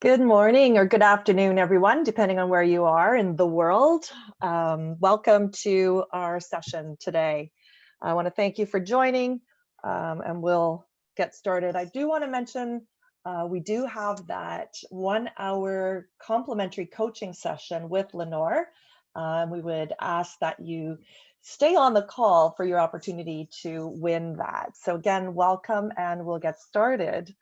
Good morning or good afternoon, everyone, depending on where you are in the world. Welcome to our session today. I want to thank you for joining, and we'll get started. I do want to mention we do have that 1 hour complimentary coaching session with Lenore. We would ask that you stay on the call for your opportunity to win that. So again, welcome, and we'll get started.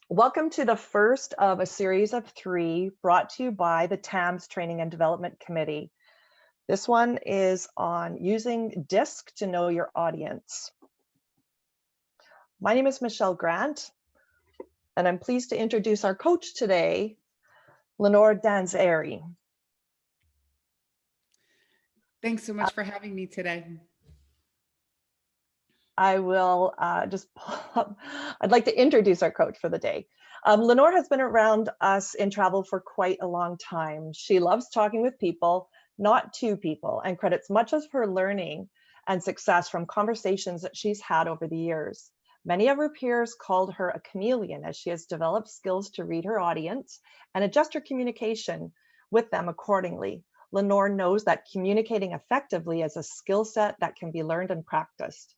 Welcome to the first of a series of 3 brought to you by the TAMS Training and Development Committee. This one is on using D.I.S.C to know your audience. My name is Michelle Grant, and I'm pleased to introduce our coach today, Lenore Danzeri. Thanks so much for having me today. I will I'd like to introduce our coach for the day. Lenore has been around us in travel for quite a long time. She loves talking with people, not to people, and credits much of her learning and success from conversations that she's had over the years. Many of her peers called her a chameleon, as she has developed skills to read her audience and adjust her communication with them accordingly. Lenore knows that communicating effectively is a skill set that can be learned and practiced.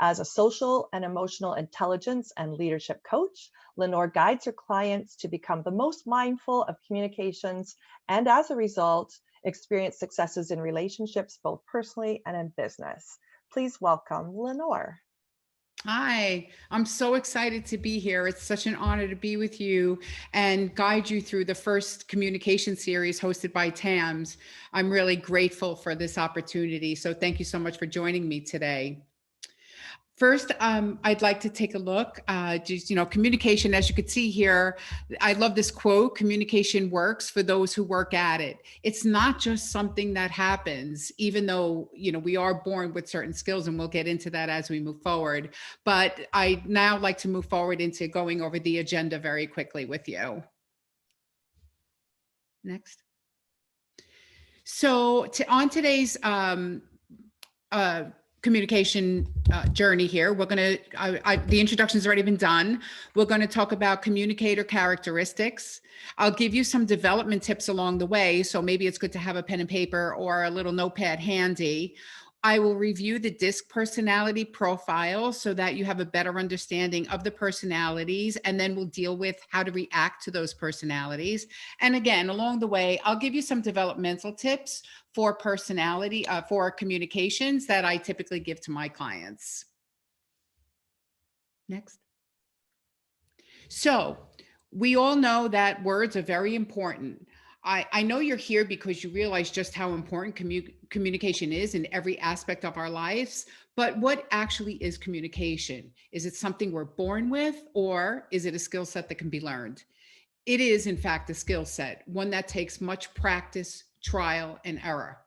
As a social and emotional intelligence and leadership coach, Lenore guides her clients to become the most mindful of communications, and as a result, experience successes in relationships, both personally and in business. Please welcome Lenore. Hi, I'm so excited to be here. It's such an honor to be with you and guide you through the first communication series hosted by TAMS. I'm really grateful for this opportunity. So thank you so much for joining me today. First, I'd like to take a look, communication, as you could see here, I love this quote, communication works for those who work at it. It's not just something that happens, even though, we are born with certain skills, and we'll get into that as we move forward. But I now like to move forward into going over the agenda very quickly with you. Next. So on today's communication journey here, we're going to, the introduction's already been done. We're going to talk about communicator characteristics. I'll give you some development tips along the way, so maybe it's good to have a pen and paper or a little notepad handy. I will review the D.I.S.C personality profile so that you have a better understanding of the personalities, and then we'll deal with how to react to those personalities. And again, along the way, I'll give you some developmental tips for personality, for communications that I typically give to my clients. Next. So we all know that words are very important. I know you're here because you realize just how important communication is in every aspect of our lives, but what actually is communication? Is it something we're born with, or is it a skill set that can be learned? It is, in fact, a skill set, one that takes much practice, trial, and error.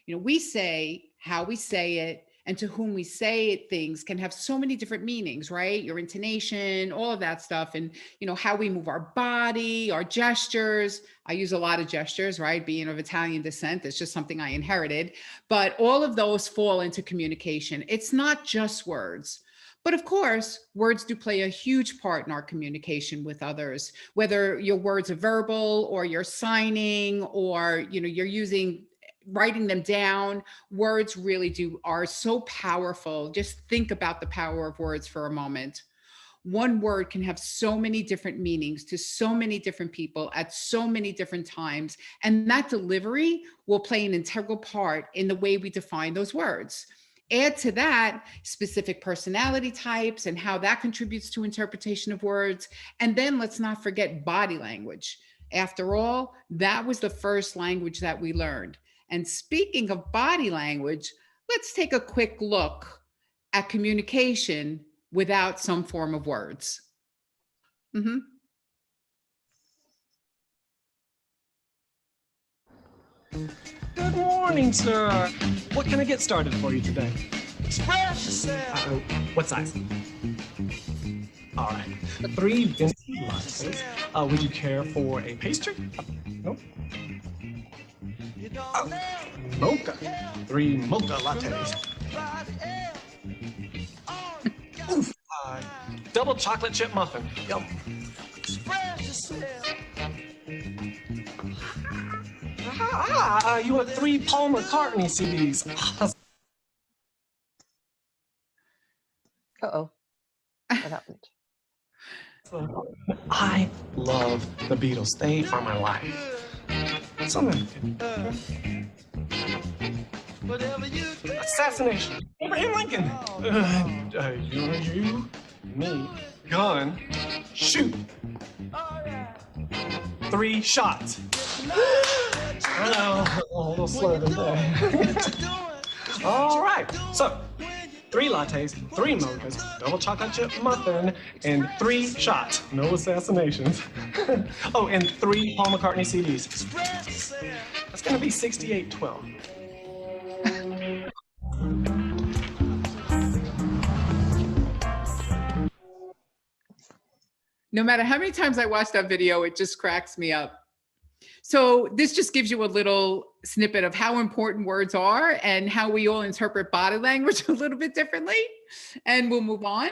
We say how we say it, and to whom we say it, things can have so many different meanings, right? Your intonation, all of that stuff, and how we move our body, our gestures. I use a lot of gestures, right? Being of Italian descent, it's just something I inherited. But all of those fall into communication. It's not just words. But of course, words do play a huge part in our communication with others, whether your words are verbal or you're signing or you're writing them down. Words really are so powerful. Just think about the power of words for a moment. One word can have so many different meanings to so many different people at so many different times. And that delivery will play an integral part in the way we define those words. Add to that specific personality types and how that contributes to interpretation of words. And then let's not forget body language. After all, that was the first language that we learned. And speaking of body language, let's take a quick look at communication without some form of words. Good morning, sir. What can I get started for you today? Express yourself. What size? All right. 3 venti lattes. Would you care for a pastry? Nope. Mocha. 3 mocha lattes. Oof. Double chocolate chip muffin. Yum. You want 3 Paul McCartney CDs. Uh-oh, what happened? I love the Beatles. They are my life. Something. Assassination. Abraham Lincoln. You, me, gun, shoot. 3 shots. I know, a little slow today. All right, so 3 lattes, 3 mochas, double chocolate chip muffin, and 3 shots. No assassinations. Oh, and 3 Paul McCartney CDs. That's gonna be 6812. No matter how many times I watch that video, it just cracks me up. So this just gives you a little snippet of how important words are and how we all interpret body language a little bit differently. And we'll move on.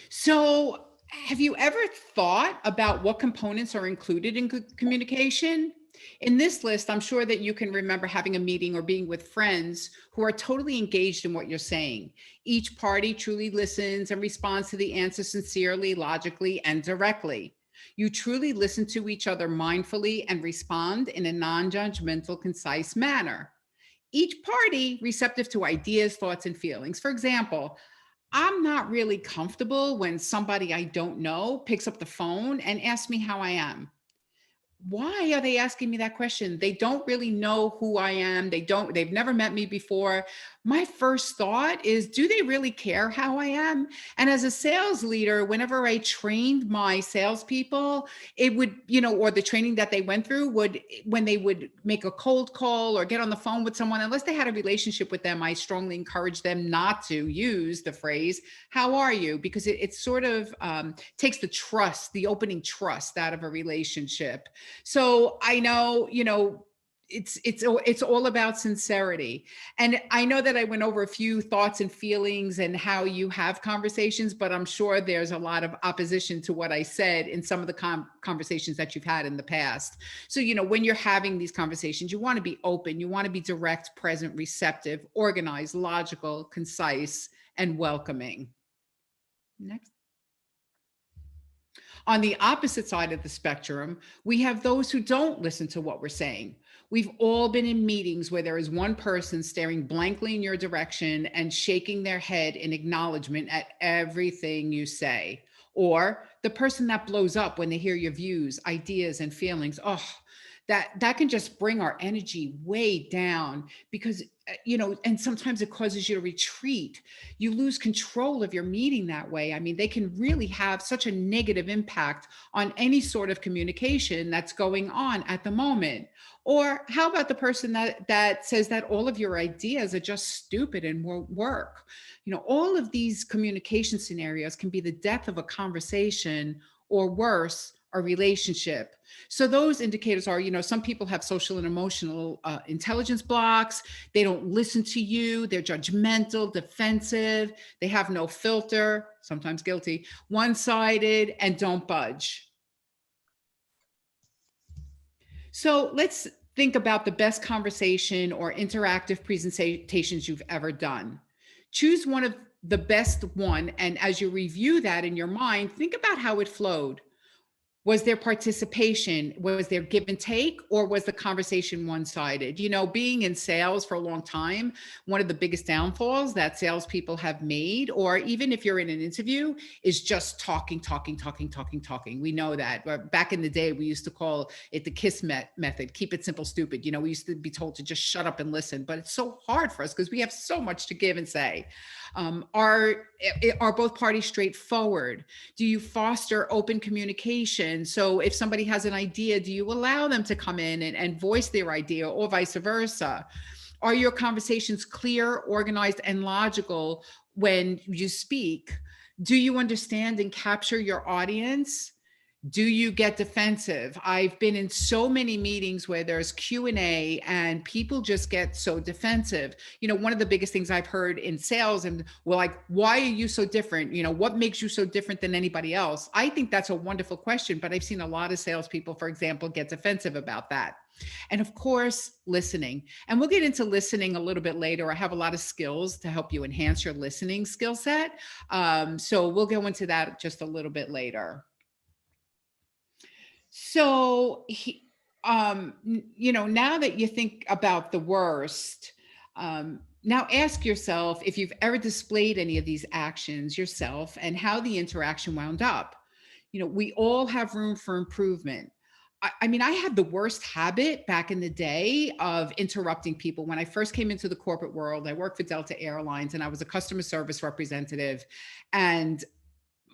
So have you ever thought about what components are included in communication? In this list, I'm sure that you can remember having a meeting or being with friends who are totally engaged in what you're saying. Each party truly listens and responds to the answer sincerely, logically, and directly. You truly listen to each other mindfully and respond in a non-judgmental, concise manner. Each party receptive to ideas, thoughts, and feelings. For example, I'm not really comfortable when somebody I don't know picks up the phone and asks me how I am. Why are they asking me that question? They don't really know who I am. They've never met me before. My first thought is, do they really care how I am? And as a sales leader, whenever I trained my salespeople, it would, or the training that they went through when they would make a cold call or get on the phone with someone, unless they had a relationship with them, I strongly encourage them not to use the phrase, how are you? Because it sort of takes the trust, the opening trust out of a relationship. So I know, it's all about sincerity. And I know that I went over a few thoughts and feelings and how you have conversations, but I'm sure there's a lot of opposition to what I said in some of the conversations that you've had in the past. So, when you're having these conversations, you want to be open, you want to be direct, present, receptive, organized, logical, concise, and welcoming. Next. On the opposite side of the spectrum, we have those who don't listen to what we're saying. We've all been in meetings where there is one person staring blankly in your direction and shaking their head in acknowledgement at everything you say. Or the person that blows up when they hear your views, ideas, and feelings. Oh, that can just bring our energy way down because, and sometimes it causes you to retreat. You lose control of your meeting that way. I mean, they can really have such a negative impact on any sort of communication that's going on at the moment. Or how about the person that says that all of your ideas are just stupid and won't work? All of these communication scenarios can be the death of a conversation, or worse, a relationship. So those indicators are, some people have social and emotional intelligence blocks. They don't listen to you. They're judgmental, defensive. They have no filter, sometimes guilty, one-sided, and don't budge. So let's think about the best conversation or interactive presentations you've ever done. Choose one of the best one, and as you review that in your mind, think about how it flowed. Was there participation? Was there give and take? Or was the conversation one-sided? Being in sales for a long time, one of the biggest downfalls that salespeople have made, or even if you're in an interview, is just talking. We know that. But back in the day, we used to call it the KISS method, keep it simple, stupid. We used to be told to just shut up and listen, but it's so hard for us because we have so much to give and say. Are both parties straightforward? Do you foster open communication? So if somebody has an idea, do you allow them to come in and voice their idea, or vice versa? Are your conversations clear, organized, and logical when you speak? Do you understand and capture your audience? Do you get defensive? I've been in so many meetings where there's Q&A and people just get so defensive. You know, one of the biggest things I've heard in sales, and we're like, why are you so different? You know, what makes you so different than anybody else? I think that's a wonderful question, but I've seen a lot of salespeople, for example, get defensive about that. And of course, listening. And we'll get into listening a little bit later. I have a lot of skills to help you enhance your listening skill set. So we'll go into that just a little bit later. So, you know, now that you think about the worst, now ask yourself if you've ever displayed any of these actions yourself and how the interaction wound up. You know, we all have room for improvement. I mean, I had the worst habit back in the day of interrupting people. When I first came into the corporate world, I worked for Delta Airlines and I was a customer service representative. And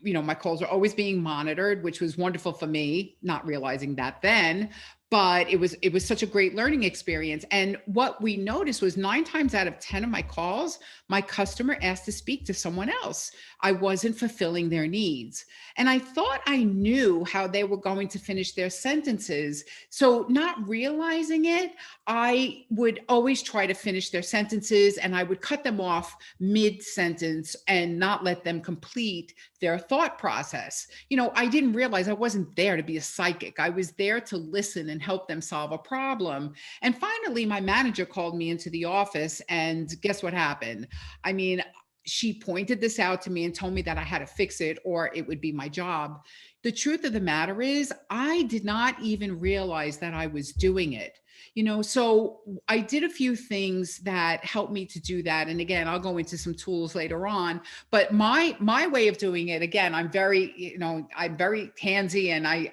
you know, my calls are always being monitored, which was wonderful for me, not realizing that then, but it was such a great learning experience. And what we noticed was 9 times out of 10 of my calls, my customer asked to speak to someone else. I wasn't fulfilling their needs. And I thought I knew how they were going to finish their sentences. So not realizing it, I would always try to finish their sentences and I would cut them off mid-sentence and not let them complete their thought process. You know, I didn't realize I wasn't there to be a psychic. I was there to listen and help them solve a problem. And finally, my manager called me into the office and guess what happened? I mean, she pointed this out to me and told me that I had to fix it or it would be my job. The truth of the matter is, I did not even realize that I was doing it. You know, so I did a few things that helped me to do that. And again, I'll go into some tools later on, but my way of doing it, again, I'm very, you know, I'm very handsy and I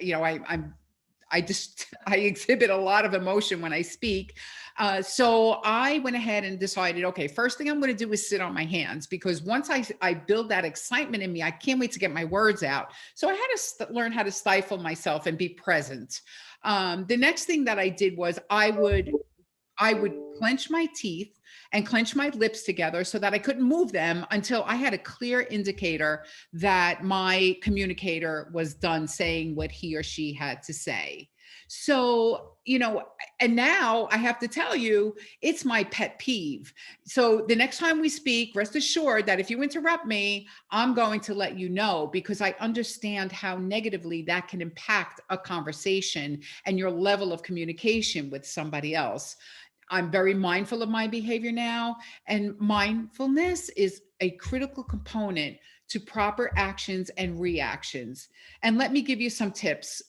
exhibit a lot of emotion when I speak. So I went ahead and decided, okay, first thing I'm going to do is sit on my hands because once I build that excitement in me, I can't wait to get my words out. So I had to learn how to stifle myself and be present. The next thing that I did was I would clench my teeth and clench my lips together so that I couldn't move them until I had a clear indicator that my communicator was done saying what he or she had to say. So, you know, and now I have to tell you, it's my pet peeve. So the next time we speak, rest assured that if you interrupt me, I'm going to let you know because I understand how negatively that can impact a conversation and your level of communication with somebody else. I'm very mindful of my behavior now, and mindfulness is a critical component to proper actions and reactions. And let me give you some tips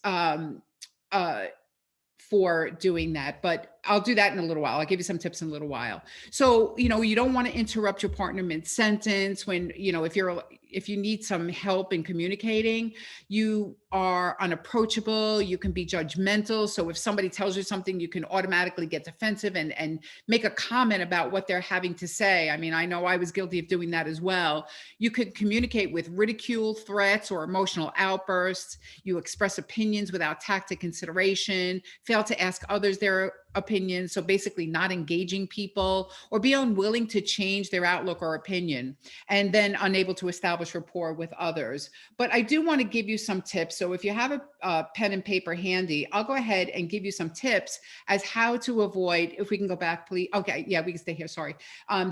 for doing that, but I'll do that in a little while. I'll give you some tips in a little while. So, you know, you don't want to interrupt your partner mid-sentence when, you know, if you need some help in communicating, you are unapproachable, you can be judgmental. So if somebody tells you something, you can automatically get defensive and make a comment about what they're having to say. I mean, I know I was guilty of doing that as well. You could communicate with ridicule, threats, or emotional outbursts. You express opinions without tact and consideration, fail to ask others their opinions. So basically not engaging people or be unwilling to change their outlook or opinion, and then unable to establish rapport with others. But I do want to give you some tips. So if you have a pen and paper handy, I'll go ahead and give you some tips as how to avoid, if we can go back, please. Okay, yeah, we can stay here, sorry.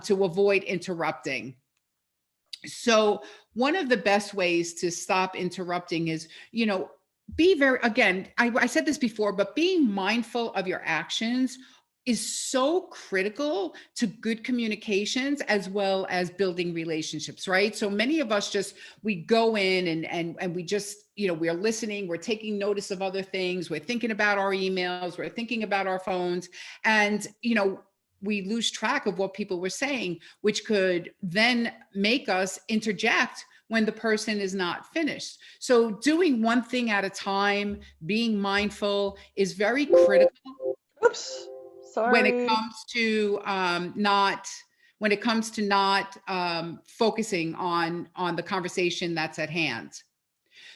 To avoid interrupting. So one of the best ways to stop interrupting is, you know, be very, again, I said this before, but being mindful of your actions is so critical to good communications as well as building relationships, right? So many of us just, we go in and we just, you know, we're listening, we're taking notice of other things, we're thinking about our emails, we're thinking about our phones, and, you know, we lose track of what people were saying, which could then make us interject when the person is not finished. So doing one thing at a time, being mindful is very critical Oops, when it sorry. comes to not focusing on the conversation that's at hand.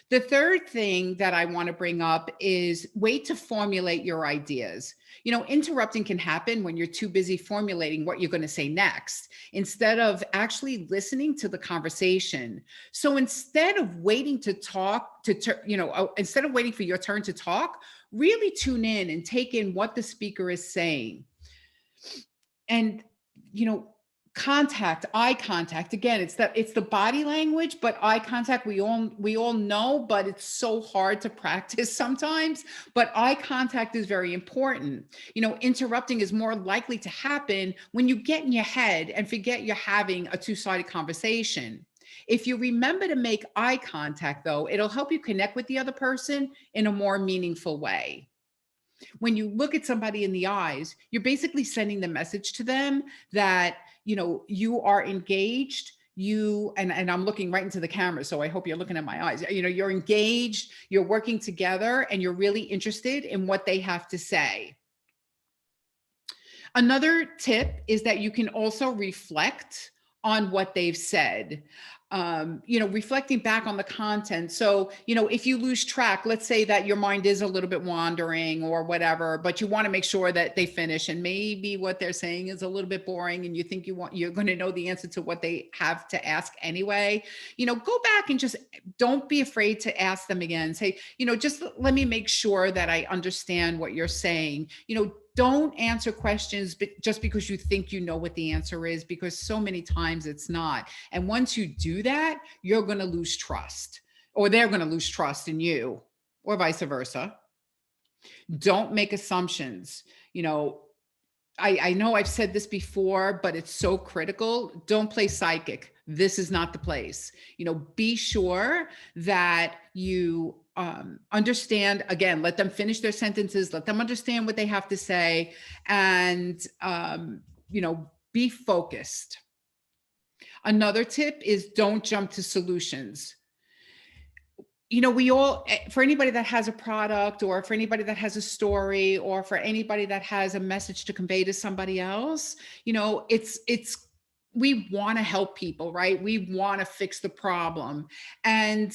The third thing that I want to bring up is wait to formulate your ideas. Interrupting can happen when you're too busy formulating what you're going to say next, instead of actually listening to the conversation. So instead of waiting to talk, instead of waiting for your turn to talk, really tune in and take in what the speaker is saying. And, you know, eye contact, again, it's the body language, but eye contact, we all know, but it's so hard to practice sometimes. But eye contact is very important. Interrupting is more likely to happen when you get in your head and forget you're having a two-sided conversation. If you remember to make eye contact, though, it'll help you connect with the other person in a more meaningful way. When you look at somebody in the eyes, you're basically sending the message to them that, you are engaged. And I'm looking right into the camera, so I hope you're looking at my eyes. You're engaged, you're working together, and you're really interested in what they have to say. Another tip is that you can also reflect on what they've said. Reflecting back on the content. So, if you lose track, let's say that your mind is a little bit wandering or whatever, but you want to make sure that they finish, and maybe what they're saying is a little bit boring and you think you're going to know the answer to what they have to ask anyway. Go back and just don't be afraid to ask them again. Say, just let me make sure that I understand what you're saying. Don't answer questions just because you think you know what the answer is, because so many times it's not. And once you do that, you're going to lose trust, or they're going to lose trust in you, or vice versa. Don't make assumptions. I know I've said this before, but it's so critical. Don't play psychic. This is not the place. Be sure that you understand, again, let them finish their sentences, let them understand what they have to say, and, be focused. Another tip is don't jump to solutions. We all, for anybody that has a product, or for anybody that has a story, or for anybody that has a message to convey to somebody else, we want to help people, right? We want to fix the problem. And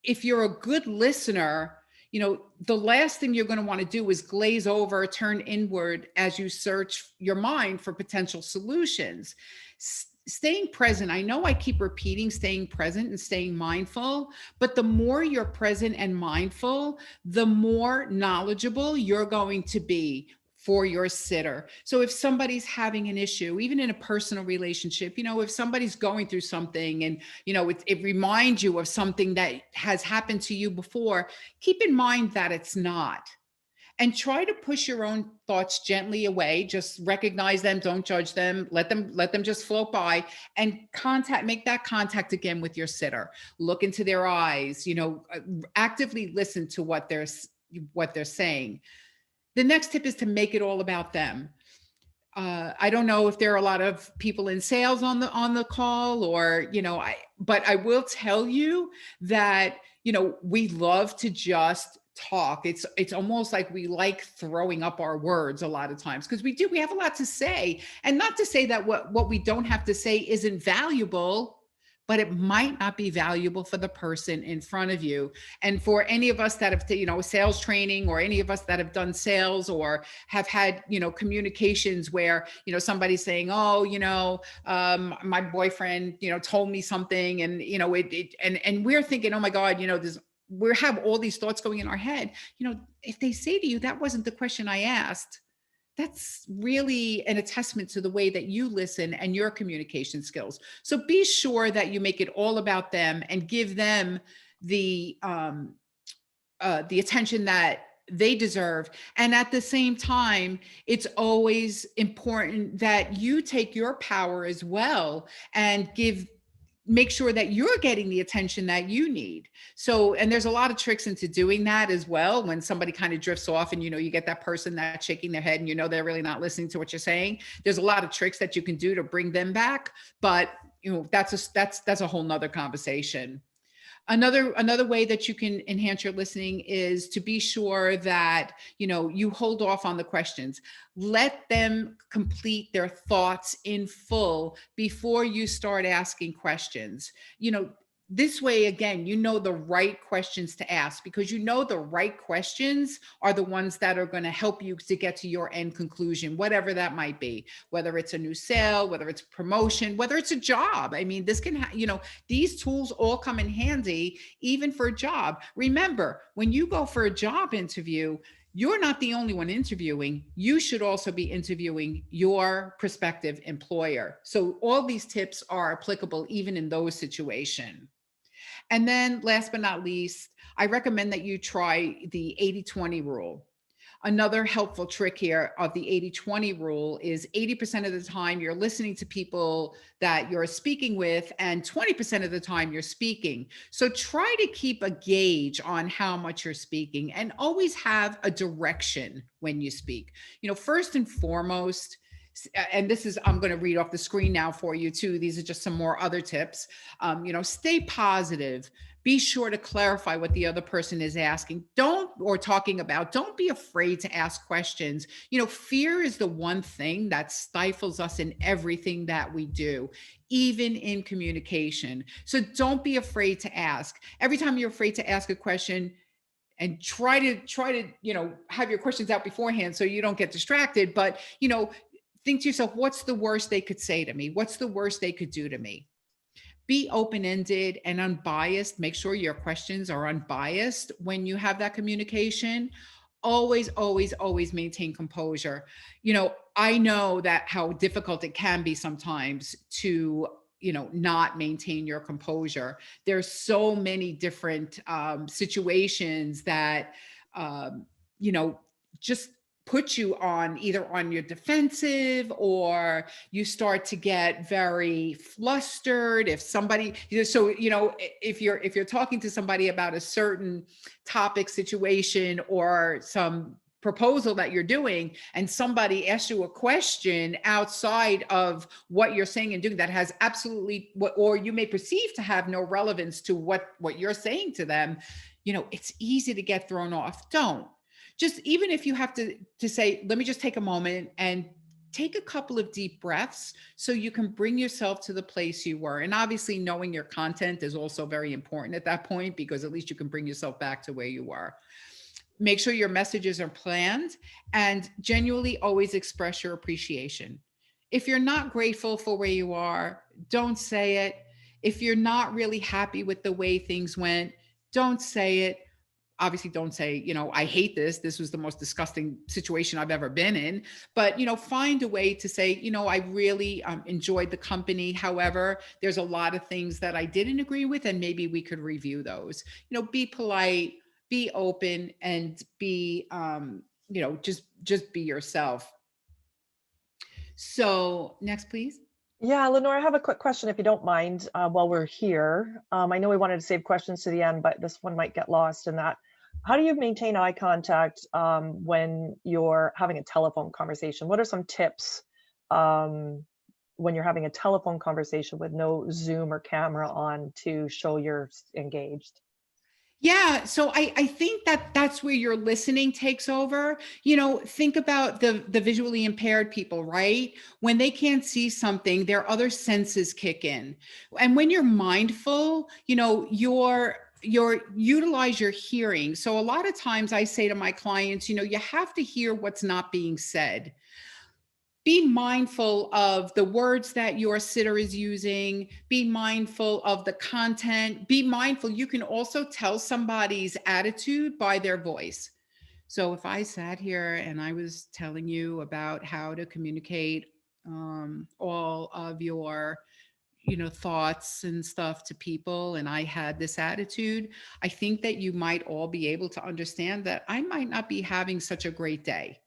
if you're a good listener, the last thing you're going to want to do is glaze over, turn inward as you search your mind for potential solutions. Staying present. I know I keep repeating staying present and staying mindful, but the more you're present and mindful, the more knowledgeable you're going to be for your sitter. So if somebody's having an issue, even in a personal relationship, if somebody's going through something and, it reminds you of something that has happened to you before, keep in mind that it's not. And try to push your own thoughts gently away. Just recognize them, don't judge them, let them just float by, and make that contact again with your sitter. Look into their eyes, actively listen to what they're saying. The next tip is to make it all about them. I don't know if there are a lot of people in sales on the call, or, but I will tell you that, we love to just talk. It's almost like we like throwing up our words a lot of times, because we have a lot to say. And not to say that what we don't have to say isn't valuable, but it might not be valuable for the person in front of you. And for any of us that have, sales training, or any of us that have done sales or have had, communications where, somebody's saying, oh, my boyfriend, told me something, and, and we're thinking, oh my God, we have all these thoughts going in our head. If they say to you, that wasn't the question I asked, that's really an attestament to the way that you listen and your communication skills. So be sure that you make it all about them and give them the attention that they deserve. And at the same time, it's always important that you take your power as well and make sure that you're getting the attention that you need. So, and there's a lot of tricks into doing that as well. When somebody kind of drifts off and, you get that person that's shaking their head and, they're really not listening to what you're saying. There's a lot of tricks that you can do to bring them back. But, that's a whole nother conversation. Another way that you can enhance your listening is to be sure that, you hold off on the questions. Let them complete their thoughts in full before you start asking questions. this way, again, you know the right questions to ask, because you know the right questions are the ones that are going to help you to get to your end conclusion, whatever that might be, whether it's a new sale, whether it's promotion, whether it's a job. I mean, this can, these tools all come in handy, even for a job. Remember, when you go for a job interview, you're not the only one interviewing. You should also be interviewing your prospective employer. So all these tips are applicable even in those situations. And then last but not least, I recommend that you try the 80-20 rule. Another helpful trick here of the 80-20 rule is 80% of the time you're listening to people that you're speaking with, and 20% of the time you're speaking. So try to keep a gauge on how much you're speaking, and always have a direction when you speak. First and foremost, and this is, I'm going to read off the screen now for you too. These are just some more other tips. Stay positive. Be sure to clarify what the other person is asking. Or talking about. Don't be afraid to ask questions. Fear is the one thing that stifles us in everything that we do, even in communication. So don't be afraid to ask. Every time you're afraid to ask a question, and try to have your questions out beforehand so you don't get distracted. But think to yourself, what's the worst they could say to me? What's the worst they could do to me? Be open-ended and unbiased. Make sure your questions are unbiased when you have that communication. Always, always, always maintain composure. I know that how difficult it can be sometimes to not maintain your composure. There's so many different situations that just put you on either on your defensive, or you start to get very flustered if somebody, if you're talking to somebody about a certain topic, situation, or some proposal that you're doing, and somebody asks you a question outside of what you're saying and doing that has absolutely or you may perceive to have no relevance to what you're saying to them, it's easy to get thrown off. Don't. Just, even if you have to say, let me just take a moment and take a couple of deep breaths so you can bring yourself to the place you were. And obviously knowing your content is also very important at that point, because at least you can bring yourself back to where you were. Make sure your messages are planned, and genuinely always express your appreciation. If you're not grateful for where you are, don't say it. If you're not really happy with the way things went, don't say it. Obviously don't say, I hate this. This was the most disgusting situation I've ever been in. But, find a way to say, I really enjoyed the company. However, there's a lot of things that I didn't agree with, and maybe we could review those. Be polite, be open, and be, just be yourself. So next, please. Yeah, Lenore, I have a quick question, if you don't mind, while we're here. I know we wanted to save questions to the end, but this one might get lost in that. How do you maintain eye contact when you're having a telephone conversation? What are some tips when you're having a telephone conversation with no Zoom or camera on to show you're engaged? Yeah, so I think that's where your listening takes over. Think about the visually impaired people, right? When they can't see something, their other senses kick in. And when you're mindful, you're utilize your hearing. So a lot of times I say to my clients, you have to hear what's not being said. Be mindful of the words that your sitter is using. Be mindful of the content. Be mindful. You can also tell somebody's attitude by their voice. So if I sat here and I was telling you about how to communicate all of your thoughts and stuff to people, and I had this attitude, I think that you might all be able to understand that I might not be having such a great day.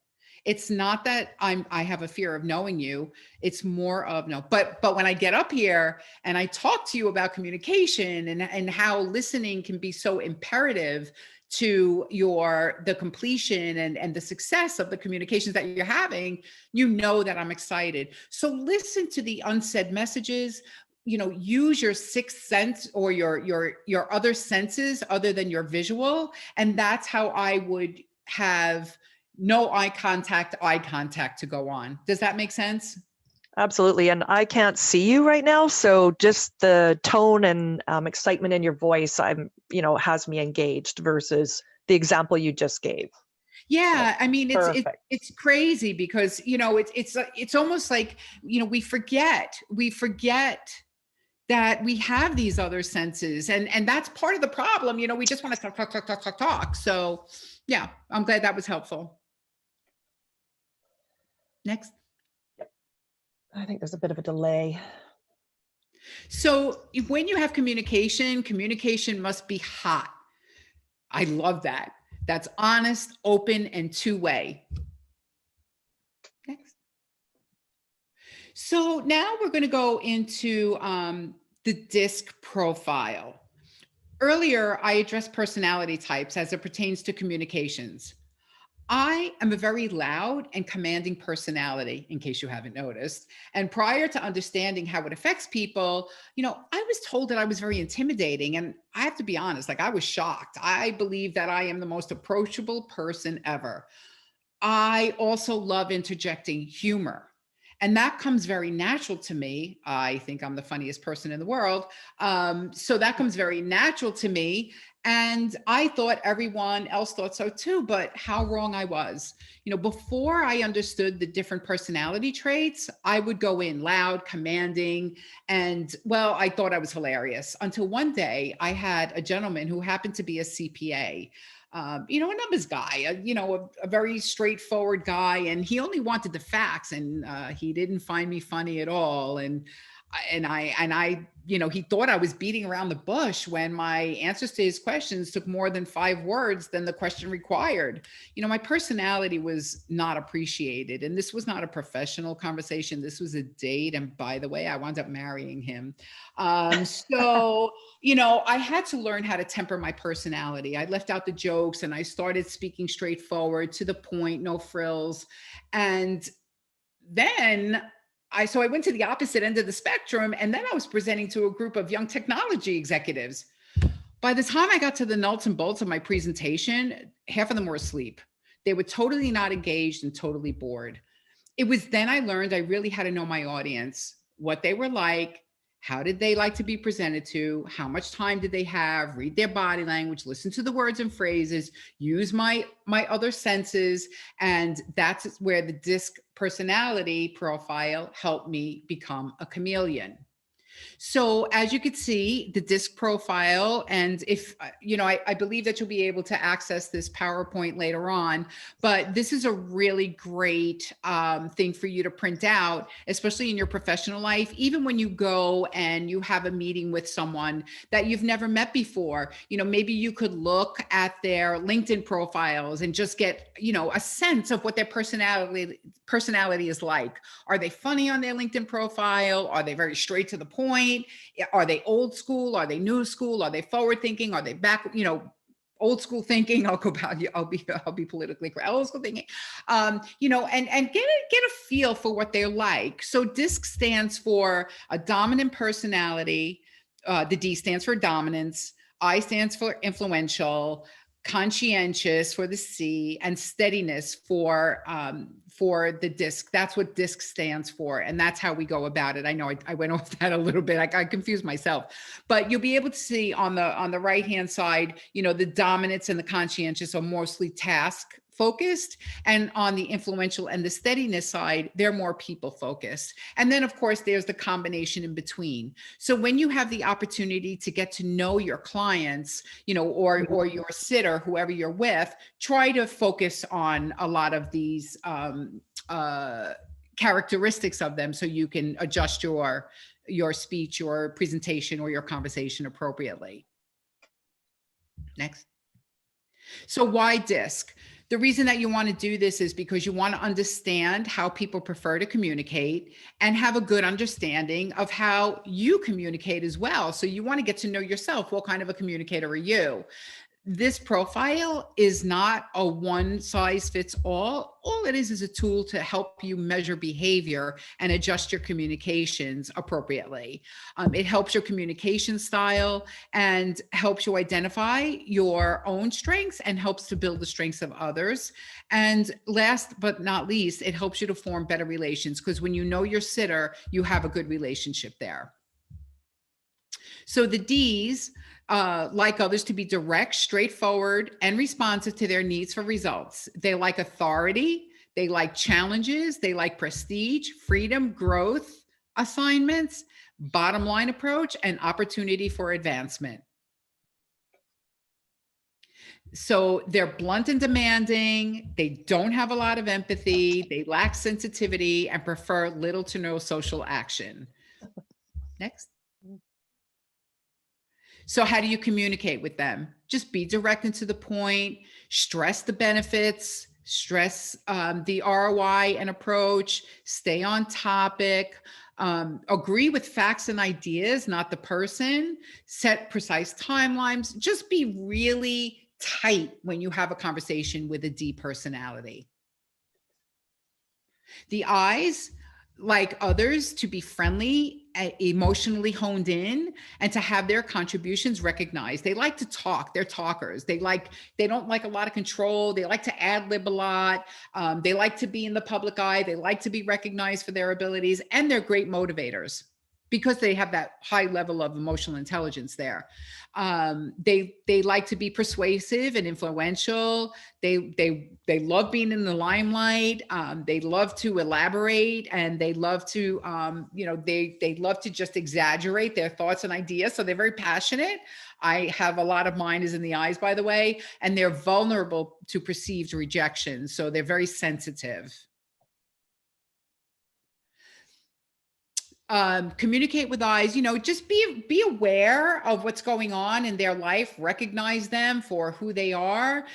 It's not that I have a fear of knowing you. It's more of no, but when I get up here and I talk to you about communication and how listening can be so imperative to the completion and the success of the communications that you're having, that I'm excited. So listen to the unsaid messages. Use your sixth sense or your other senses other than your visual. And that's how I would have no eye contact to go on. Does that make sense? Absolutely. And I can't see you right now. So just the tone and excitement in your voice, has me engaged versus the example you just gave. So Yeah, I mean, perfect. it's crazy because, it's almost like, we forget that we have these other senses, and that's part of the problem. We just want to talk, talk, talk, talk, talk, talk. So yeah, I'm glad that was helpful. Next. I think there's a bit of a delay. So when you have communication must be hot. I love that. That's honest, open, and two-way. Next. So now we're going to go into the DISC profile. Earlier, I addressed personality types as it pertains to communications. I am a very loud and commanding personality, in case you haven't noticed. And prior to understanding how it affects people, I was told that I was very intimidating. And I have to be honest, like I was shocked. I believe that I am the most approachable person ever. I also love interjecting humor. And that comes very natural to me. I think I'm the funniest person in the world. So that comes very natural to me. And I thought everyone else thought so too, but how wrong I was. Before I understood the different personality traits, I would go in loud, commanding, and well, I thought I was hilarious until one day I had a gentleman who happened to be a CPA. A numbers guy, a very straightforward guy, and he only wanted the facts, and he didn't find me funny at all. And I, he thought I was beating around the bush when my answers to his questions took more than 5 words than the question required. My personality was not appreciated, and this was not a professional conversation. This was a date, and by the way, I wound up marrying him. So I had to learn how to temper my personality. I left out the jokes and I started speaking straightforward, to the point, no frills. And then so I went to the opposite end of the spectrum, and then I was presenting to a group of young technology executives. By the time I got to the nuts and bolts of my presentation, half of them were asleep. They were totally not engaged and totally bored. It was then I learned I really had to know my audience, what they were like, how did they like to be presented to, how much time did they have, read their body language, listen to the words and phrases, use my other senses. And that's where the DISC personality profile helped me become a chameleon. So as you could see, the DISC profile, and if, I believe that you'll be able to access this PowerPoint later on, but this is a really great thing for you to print out, especially in your professional life, even when you go and you have a meeting with someone that you've never met before. Maybe you could look at their LinkedIn profiles and just get, a sense of what their personality is like. Are they funny on their LinkedIn profile? Are they very straight to the point? Are they old school? Are they new school? Are they forward thinking? Are they back, old school thinking? I'll be politically correct. Old school thinking, and get a feel for what they're like. So DISC stands for a dominant personality. The D stands for dominance. I stands for influential. Conscientious for the C, and steadiness for the DISC. That's what DISC stands for, and that's how we go about it. I know I went off that a little bit. I confused myself, but you'll be able to see on the right hand side, the dominance and the conscientious are mostly task focused, and on the influential and the steadiness side, they're more people focused. And then of course there's the combination in between. So when you have the opportunity to get to know your clients, or your sitter, whoever you're with, try to focus on a lot of these characteristics of them, so you can adjust your speech, your presentation, or your conversation appropriately. Next. So why DISC? The reason that you want to do this is because you want to understand how people prefer to communicate and have a good understanding of how you communicate as well. So you want to get to know yourself. What kind of a communicator are you? this profile is not a one size fits all. All it is a tool to help you measure behavior and adjust your communications appropriately. It helps your communication style and helps you identify your own strengths and helps to build the strengths of others. And last but not least, it helps you to form better relations, because when you know your sitter, you have a good relationship there. So the D's, like others, to be direct, straightforward, and responsive to their needs for results. They like authority, they like challenges, they like prestige, freedom, growth, assignments, bottom line approach, and opportunity for advancement. So they're blunt and demanding, they don't have a lot of empathy, they lack sensitivity, and prefer little to no social action. Next. So how do you communicate with them? Just be direct and to the point, stress the benefits, stress the ROI and approach, stay on topic, agree with facts and ideas, not the person, set precise timelines, just be really tight when you have a conversation with a D personality. The I's, like others, to be friendly, emotionally honed in, and to have their contributions recognized. They like to talk. They're talkers. They don't like a lot of control. They like to ad lib a lot. They like to be in the public eye. They like to be recognized for their abilities, and they're great motivators because they have that high level of emotional intelligence there. They like to be persuasive and influential. They love being in the limelight. They love to elaborate, and they love to, they love to just exaggerate their thoughts and ideas. So they're very passionate. I have a lot of mine is in the eyes, by the way, and they're vulnerable to perceived rejection. So they're very sensitive. Communicate with eyes, just be aware of what's going on in their life, recognize them for who they are,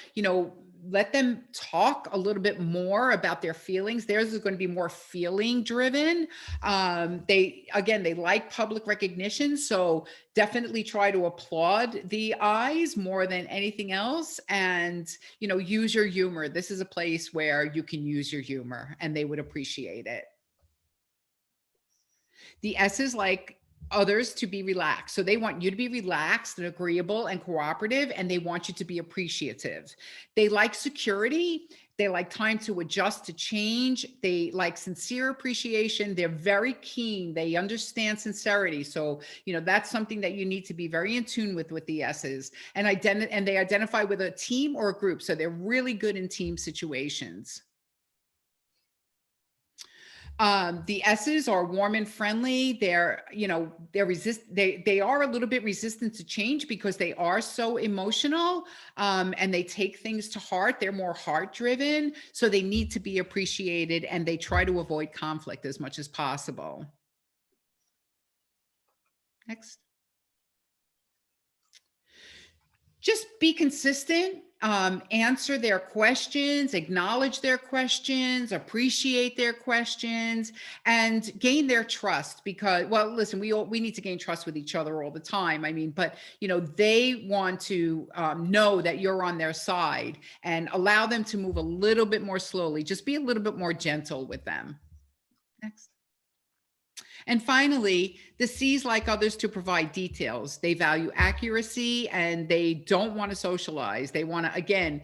let them talk a little bit more about their feelings. Theirs is going to be more feeling driven. They like public recognition. So definitely try to applaud the eyes more than anything else. And, use your humor. This is a place where you can use your humor and they would appreciate it. The S's like others to be relaxed. So they want you to be relaxed and agreeable and cooperative, and they want you to be appreciative. They like security. They like time to adjust to change. They like sincere appreciation. They're very keen. They understand sincerity. So, that's something that you need to be very in tune with the S's. And they identify with a team or a group. So they're really good in team situations. The S's are warm and friendly. They are a little bit resistant to change because they are so emotional, and they take things to heart. They're more heart driven. So they need to be appreciated, and they try to avoid conflict as much as possible. Next. Just be consistent. Answer their questions, acknowledge their questions, appreciate their questions, and gain their trust. Because, well, listen, we need to gain trust with each other all the time. But they want to know that you're on their side, and allow them to move a little bit more slowly. Just be a little bit more gentle with them. Next. And finally, the C's like others to provide details. They value accuracy, and they don't want to socialize. They want to, again,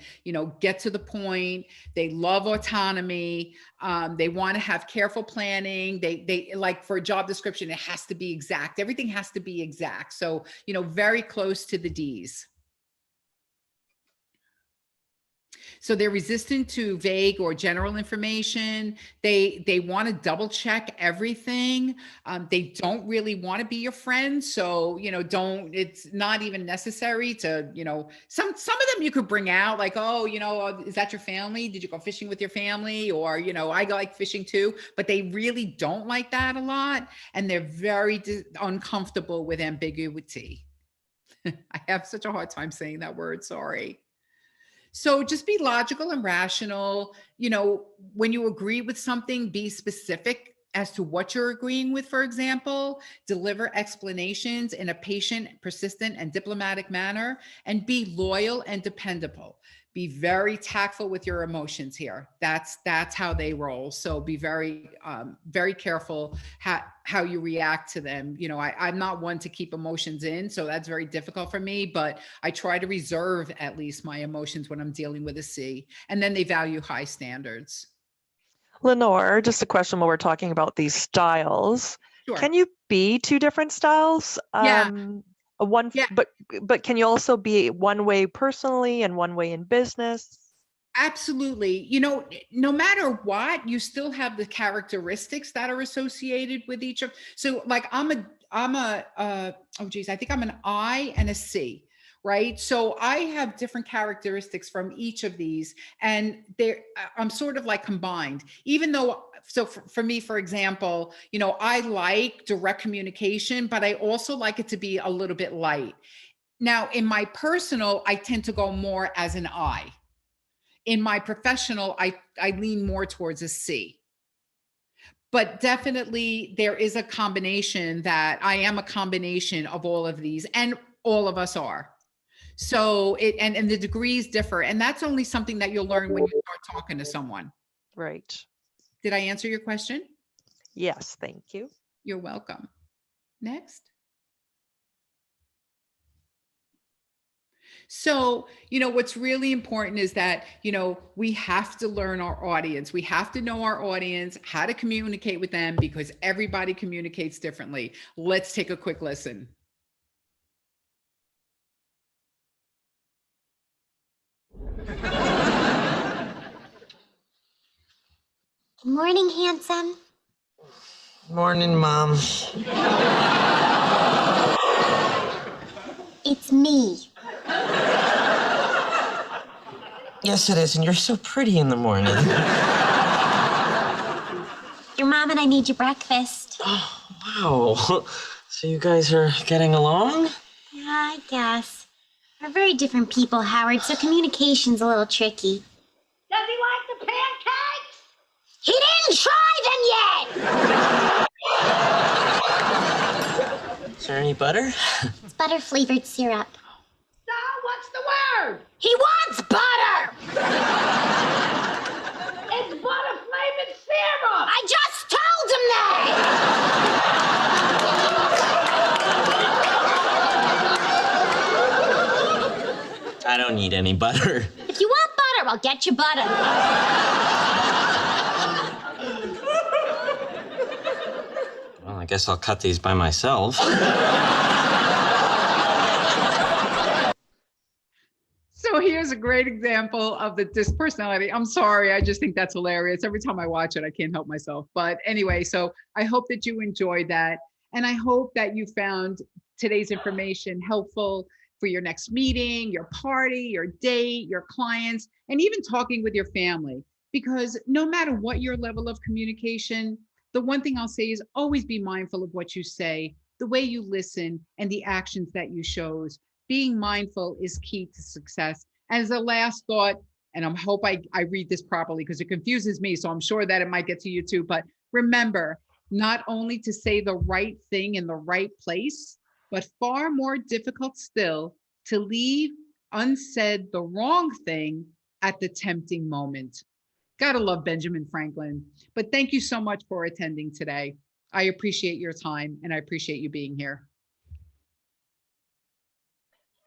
get to the point. They love autonomy. They want to have careful planning. They like, for a job description, it has to be exact. Everything has to be exact. So, very close to the D's. So they're resistant to vague or general information. They want to double check everything. They don't really want to be your friend. So, it's not even necessary to, some of them you could bring out, like, oh, is that your family? Did you go fishing with your family? Or, I like fishing too, but they really don't like that a lot. And they're very uncomfortable with ambiguity. I have such a hard time saying that word, sorry. So just be logical and rational. When you agree with something, be specific as to what you're agreeing with, for example, deliver explanations in a patient, persistent, and diplomatic manner, and be loyal and dependable. Be very tactful with your emotions here. That's how they roll. So be very, very careful how you react to them. You know, I'm not one to keep emotions in, so that's very difficult for me, but I try to reserve at least my emotions when I'm dealing with a C. And then they value high standards. Lenore, just a question while we're talking about these styles. Sure. Can you be two different styles? Yeah. Yeah. But can you also be one way personally and one way in business? Absolutely. You know, no matter what, you still have the characteristics that are associated with each of. So like oh geez, I think I'm an I and a C, right? So I have different characteristics from each of these, and I'm sort of like combined, even though, so for me, for example, you know, I like direct communication, but I also like it to be a little bit light. Now, in my personal, I tend to go more as an I. In my professional, I lean more towards a C. But definitely there is a combination that I am a combination of all of these, and all of us are. So and the degrees differ. And that's only something that you'll learn when you start talking to someone. Right. Did I answer your question? Yes, thank you. You're welcome. Next. So, you know, what's really important is that, you know, we have to learn our audience. We have to know our audience, how to communicate with them, because everybody communicates differently. Let's take a quick listen. Good morning, handsome. Morning, Mom. It's me. Yes, it is, and you're so pretty in the morning. Your mom and I made you breakfast. Oh, wow. So you guys are getting along? Yeah, I guess. We're very different people, Howard, so communication's a little tricky. Does he like the pancakes? He didn't try them yet! Is there any butter? It's butter-flavored syrup. So, what's the word? He wants butter! It's butter-flavored syrup. I just told him that! I don't need any butter. If you want butter, I'll get you butter. Well, I guess I'll cut these by myself. So here's a great example of the DISC personality. I'm sorry, I just think that's hilarious. Every time I watch it, I can't help myself. But anyway, so I hope that you enjoyed that. And I hope that you found today's information helpful for your next meeting, your party, your date, your clients, and even talking with your family. Because no matter what your level of communication, the one thing I'll say is always be mindful of what you say, the way you listen, and the actions that you shows. Being mindful is key to success. As a last thought, and I hope I read this properly because it confuses me, so I'm sure that it might get to you too, but remember, not only to say the right thing in the right place, but far more difficult still, to leave unsaid the wrong thing at the tempting moment. Gotta love Benjamin Franklin. But thank you so much for attending today. I appreciate your time and I appreciate you being here.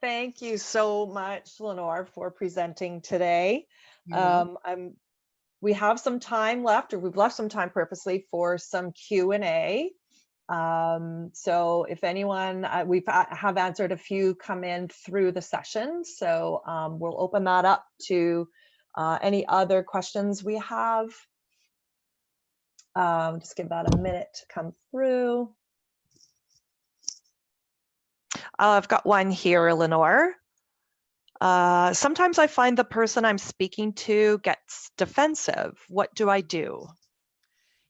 Thank you so much, Lenore, for presenting today. We have some time left, or we've left some time purposely for some Q&A. So if anyone, we've have answered a few come in through the session. So we'll open that up to any other questions we have. Just give that a minute to come through. I've got one here, Lenore. Sometimes I find the person I'm speaking to gets defensive. What do I do?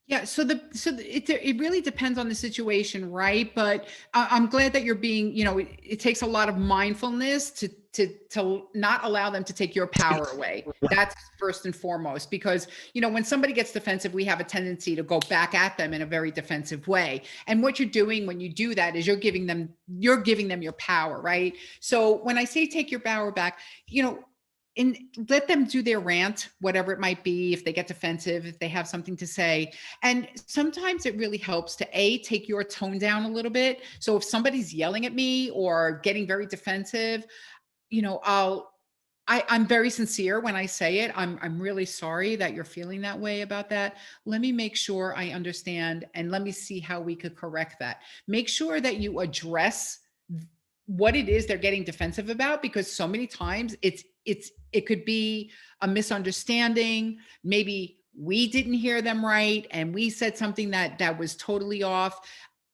Yeah, so it really depends on the situation, right? But I'm glad that you're being, you know, it takes a lot of mindfulness to not allow them to take your power away. That's first and foremost, because, when somebody gets defensive, we have a tendency to go back at them in a very defensive way. And what you're doing when you do that is you're giving them your power, right? So when I say take your power back, and let them do their rant, whatever it might be, if they get defensive, if they have something to say. And sometimes it really helps to take your tone down a little bit. So if somebody's yelling at me or getting very defensive, I'm very sincere when I say it. I'm really sorry that you're feeling that way about that. Let me make sure I understand, and let me see how we could correct that. Make sure that you address what it is they're getting defensive about, because so many times it could be a misunderstanding. Maybe we didn't hear them right and we said something that was totally off.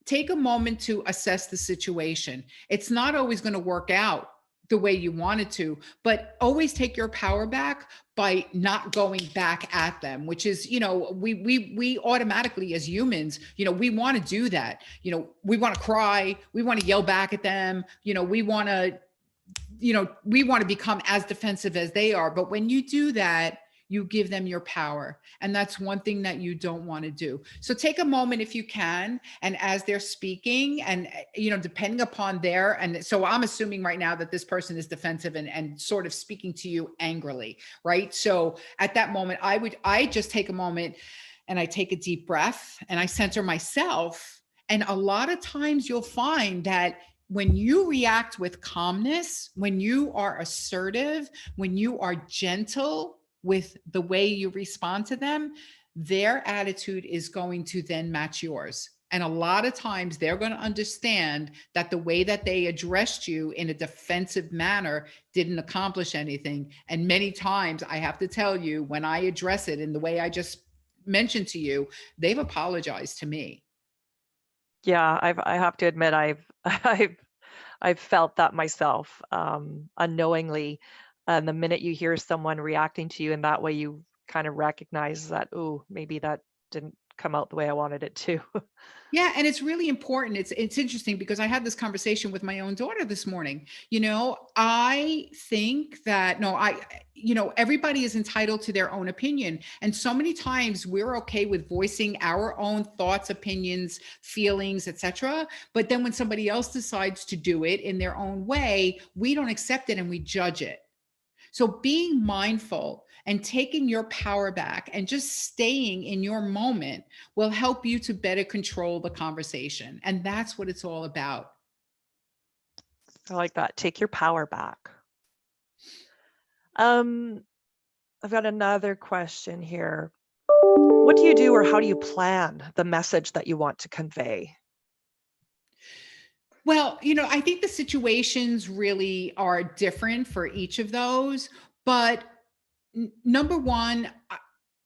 Take a moment to assess the situation. It's not always going to work out the way you want it to, but always take your power back by not going back at them, which is, we automatically as humans, we want to do that. We want to cry, we want to yell back at them, we want to become as defensive as they are. But when you do that, you give them your power. And that's one thing that you don't want to do. So take a moment if you can. And as they're speaking and, depending upon and so I'm assuming right now that this person is defensive and sort of speaking to you angrily, right? So at that moment, I just take a moment and I take a deep breath and I center myself. And a lot of times you'll find that when you react with calmness, when you are assertive, when you are gentle with the way you respond to them, their attitude is going to then match yours. And a lot of times they're going to understand that the way that they addressed you in a defensive manner didn't accomplish anything. And many times, I have to tell you, when I address it in the way I just mentioned to you, they've apologized to me. Yeah, I have to admit I've felt that myself, unknowingly. And the minute you hear someone reacting to you in that way, you kind of recognize that, oh, maybe that didn't come out the way I wanted it to. Yeah, and it's really important. It's interesting because I had this conversation with my own daughter this morning. I think that everybody is entitled to their own opinion. And so many times we're okay with voicing our own thoughts, opinions, feelings, etc. But then when somebody else decides to do it in their own way, we don't accept it and we judge it. So being mindful and taking your power back and just staying in your moment will help you to better control the conversation. And that's what it's all about. I like that. Take your power back. I've got another question here. What do you do or how do you plan the message that you want to convey? Well, I think the situations really are different for each of those. But number one,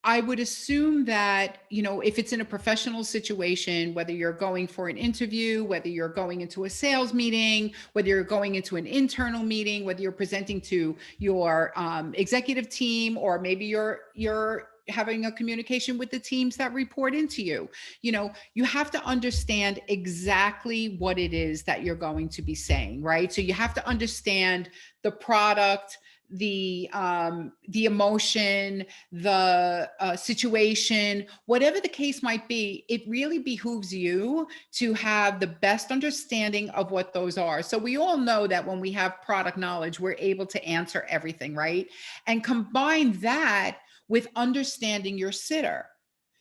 I would assume that, if it's in a professional situation, whether you're going for an interview, whether you're going into a sales meeting, whether you're going into an internal meeting, whether you're presenting to your executive team, or maybe you're having a communication with the teams that report into you, you have to understand exactly what it is that you're going to be saying, right? So you have to understand the product, the emotion, the situation, whatever the case might be. It really behooves you to have the best understanding of what those are. So we all know that when we have product knowledge, we're able to answer everything, right? And combine that with understanding your sitter.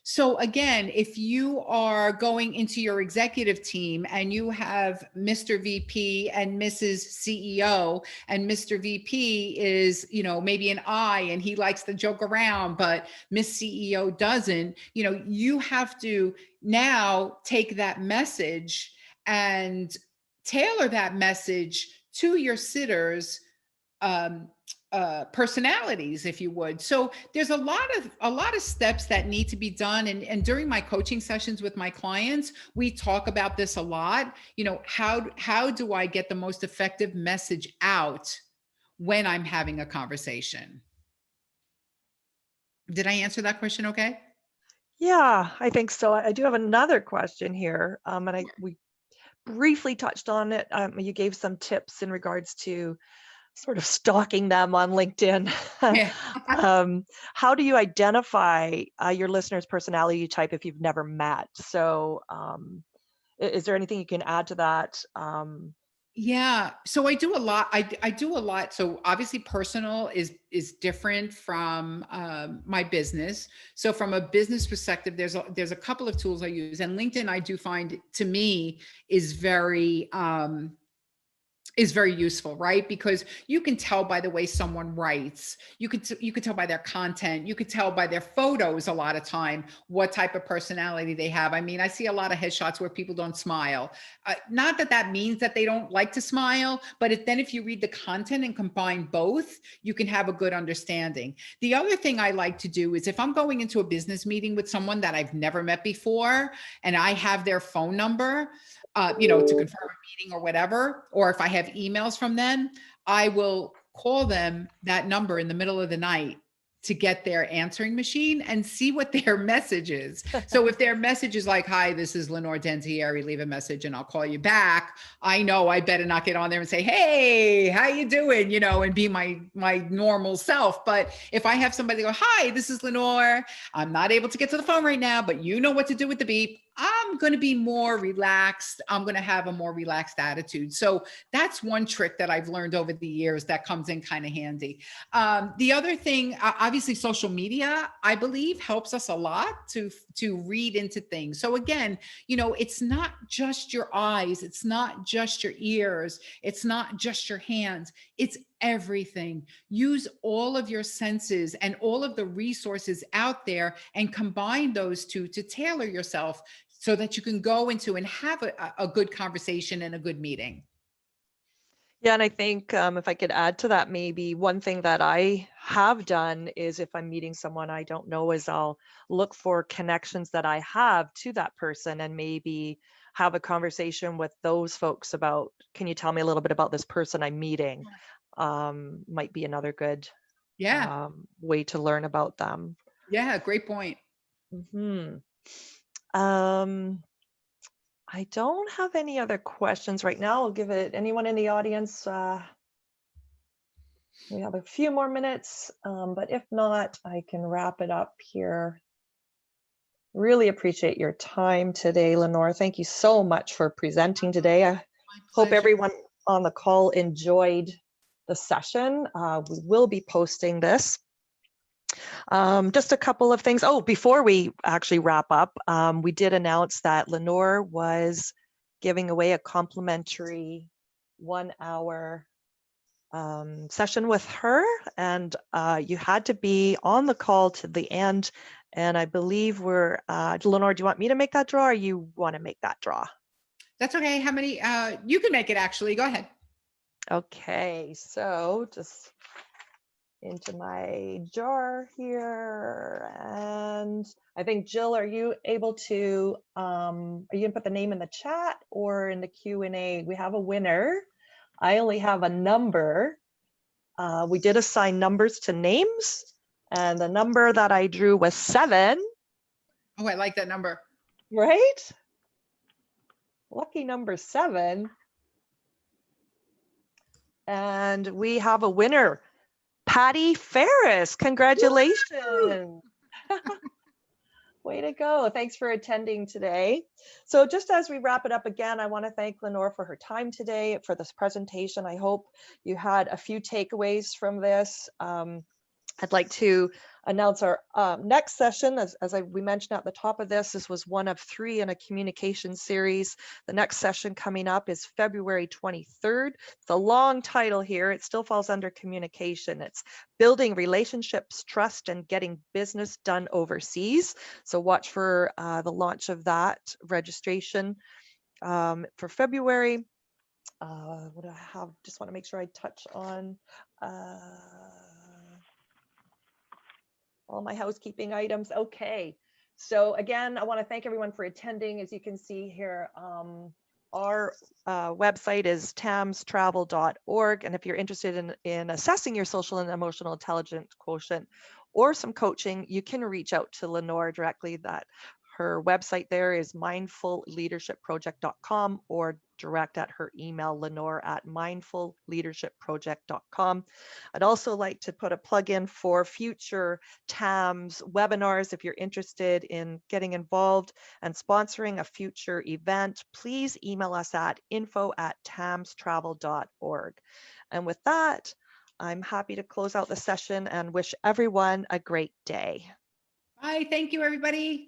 So again, if you are going into your executive team and you have Mr. VP and Mrs. CEO, and Mr. VP is, maybe an I and he likes to joke around, but Miss CEO doesn't, you have to now take that message and tailor that message to your sitters, personalities, if you would. So there's a lot of steps that need to be done. And during my coaching sessions with my clients, we talk about this a lot. How do I get the most effective message out when I'm having a conversation? Did I answer that question okay? Yeah, I think so. I do have another question here, and we briefly touched on it. You gave some tips in regards to sort of stalking them on LinkedIn. Yeah. How do you identify your listener's personality type if you've never met? So is there anything you can add to that? Yeah. So I do a lot. I do a lot. So obviously personal is different from my business. So from a business perspective, there's a couple of tools I use, and LinkedIn I do find to me is very useful, right? Because you can tell by the way someone writes, you could tell by their content, you could tell by their photos a lot of time what type of personality they have. I mean, I see a lot of headshots where people don't smile. Not that that means that they don't like to smile, but if you read the content and combine both, you can have a good understanding. The other thing I like to do is if I'm going into a business meeting with someone that I've never met before and I have their phone number, to confirm a meeting or whatever, or if I have emails from them, I will call them that number in the middle of the night to get their answering machine and see what their message is. So if their message is like, "Hi, this is Lenore Denzieri, leave a message and I'll call you back," I know I better not get on there and say, "Hey, how you doing?" And be my normal self. But if I have somebody go, "Hi, this is Lenore. I'm not able to get to the phone right now, but you know what to do with the beep," I'm going to be more relaxed. I'm going to have a more relaxed attitude. So that's one trick that I've learned over the years that comes in kind of handy. The other thing, obviously social media, I believe helps us a lot to read into things. So again, it's not just your eyes, it's not just your ears, it's not just your hands, it's everything. Use all of your senses and all of the resources out there and combine those two to tailor yourself so that you can go into and have a good conversation and a good meeting. Yeah, and I think if I could add to that, maybe one thing that I have done is if I'm meeting someone I don't know, is I'll look for connections that I have to that person and maybe have a conversation with those folks about, can you tell me a little bit about this person I'm meeting? Might be another good Yeah. way to learn about them. Yeah. Great point. Hmm. I don't have any other questions right now. I'll give it, anyone in the audience, we have a few more minutes, but if not, I can wrap it up here. Really appreciate your time today, Lenore. Thank you so much for presenting today. I hope everyone on the call enjoyed the session. We will be posting this. Just a couple of things. Oh, before we actually wrap up, we did announce that Lenore was giving away a complimentary 1-hour session with her, and you had to be on the call to the end. And I believe we're, Lenore, do you want me to make that draw or you want to make that draw? That's okay. How many, you can make it actually, go ahead. Okay, so just into my jar here, and I think Jill, are you able to are you gonna put the name in the chat or in the Q&A? We have a winner. I only have a number. We did assign numbers to names, and the number that I drew was 7. Oh, I like that number. Right? Lucky number 7. And we have a winner, Patty Ferris. Congratulations. Way to go. Thanks for attending today. So just as we wrap it up again, I want to thank Lenore for her time today, for this presentation. I hope you had a few takeaways from this. I'd like to announce our next session. As we mentioned at the top of this was one of 3 in a communication series. The next session coming up is February 23rd. It's a long title here. It still falls under communication. It's Building Relationships, Trust, and Getting Business Done Overseas. So watch for the launch of that registration for February. What do I have? Just want to make sure I touch on all my housekeeping items. Okay. So again, I want to thank everyone for attending. As you can see here, our website is tamstravel.org. And if you're interested in assessing your social and emotional intelligence quotient or some coaching, you can reach out to Lenore directly. Her website there is mindfulleadershipproject.com, or direct at her email, lenore@mindfulleadershipproject.com. I'd also like to put a plug in for future TAMS webinars. If you're interested in getting involved and sponsoring a future event, please email us at info@tamstravel.org. And with that, I'm happy to close out the session and wish everyone a great day. Bye. Thank you, everybody.